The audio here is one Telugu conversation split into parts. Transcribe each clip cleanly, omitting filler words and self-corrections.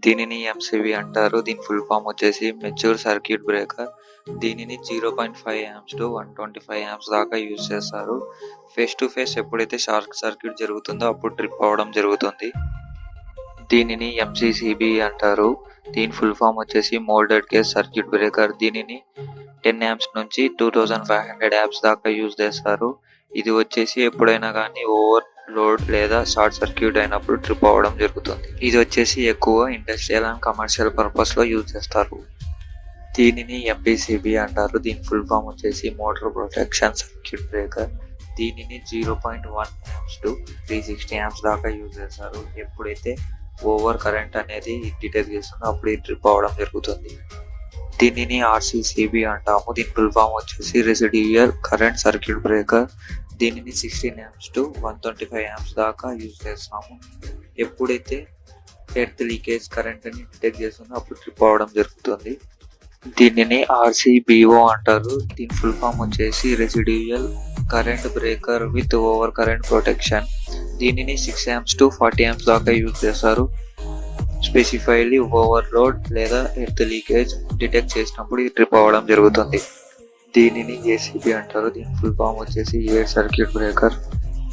దీనిని ఎంసీబీ అంటారు. దీని ఫుల్ ఫామ్ వచ్చేసి మెచ్యూర్ సర్క్యూట్ బ్రేకర్. దీనిని 0.5 యామ్స్ టు 125 యామ్స్ దాకా యూజ్ చేస్తారు. ఫేస్ టు ఫేస్ ఎప్పుడైతే షార్ట్ సర్క్యూట్ జరుగుతుందో అప్పుడు ట్రిప్ అవ్వడం జరుగుతుంది. దీనిని ఎంసీసీబీ అంటారు. దీని ఫుల్ ఫామ్ వచ్చేసి మోల్డెడ్ కేస్ సర్క్యూట్ బ్రేకర్. దీనిని 10 యామ్స్ నుంచి 2500 యామ్స్ దాకా యూజ్ చేస్తారు. ఇది వచ్చేసి ఎప్పుడైనా కానీ ఓవర్ లోడ్ లేదా షార్ట్ సర్క్యూట్ అయినప్పుడు ట్రిప్ అవ్వడం జరుగుతుంది. ఇది వచ్చేసి ఎక్కువ ఇండస్ట్రియల్ అండ్ కమర్షియల్ పర్పస్లో యూజ్ చేస్తారు. దీనిని ఎంపీసీబీ అంటారు. దీని ఫుల్ ఫామ్ వచ్చేసి మోటార్ ప్రొటెక్షన్ సర్క్యూట్ బ్రేకర్. దీనిని 0.1 యామ్స్ టు 360 యామ్స్ దాకా యూజ్ చేస్తారు. ఎప్పుడైతే ఓవర్ కరెంట్ అనేది డిటెక్ట్ చేస్తుందో అప్పుడు ఇది ట్రిప్ అవ్వడం జరుగుతుంది. దీనిని ఆర్సీసీబీ అంటాము. దీని ఫుల్ ఫామ్ వచ్చేసి రెసిడ్యూయల్ కరెంట్ సర్క్యూట్ బ్రేకర్. దీనిని 16 యామ్స్ టు 125 యామ్స్ దాకా యూజ్ చేస్తాము. ఎప్పుడైతే ఎర్త్ లీకేజ్ కరెంట్ అని డిటెక్ట్ చేస్తుందో అప్పుడు ట్రిప్ అవ్వడం జరుగుతుంది. దీనిని ఆర్సీబీఓ అంటారు. దీని ఫుల్ ఫామ్ వచ్చేసి residual current breaker with over current protection. దీనిని 6 యామ్స్ టు 40 యామ్స్ దాకా యూజ్ చేస్తారు. స్పెసిఫైలీ ఓవర్లోడ్ లేదా ఎర్త్ లీకేజ్ డిటెక్ట్ చేసినప్పుడు ఇది ట్రిప్ అవ్వడం జరుగుతుంది. దీనిని ఏసీబీ అంటారు. దీని ఫుల్ ఫామ్ వచ్చేసి ఎయిర్ సర్క్యూట్ బ్రేకర్.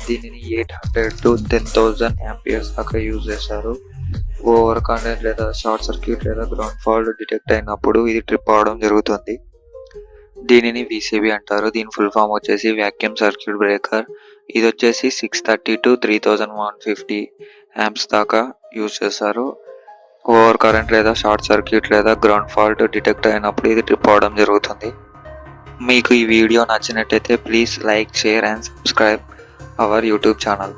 దీనిని 800 టు 10,000 యాంపియర్స్ దాకా యూజ్ చేస్తారు. ఓవర్ కరెంట్ లేదా షార్ట్ సర్క్యూట్ లేదా గ్రౌండ్ ఫాల్ట్ డిటెక్ట్ అయినప్పుడు ఇది ట్రిప్ అవ్వడం జరుగుతుంది. దీనిని వీసీబీ అంటారు. దీని ఫుల్ ఫామ్ వచ్చేసి వ్యాక్యూమ్ సర్క్యూట్ బ్రేకర్. ఇది వచ్చేసి 630 టు 3150 యాంప్స్ దాకా యూజ్ చేస్తారు. ఓవర్ కరెంట్ లేదా షార్ట్ సర్క్యూట్ లేదా గ్రౌండ్ ఫాల్ట్ డిటెక్ట్ అయినప్పుడు ఇది ట్రిప్ అవ్వడం జరుగుతుంది. మీకు ఈ వీడియో నచ్చినట్టయితే please like, share and subscribe our YouTube channel.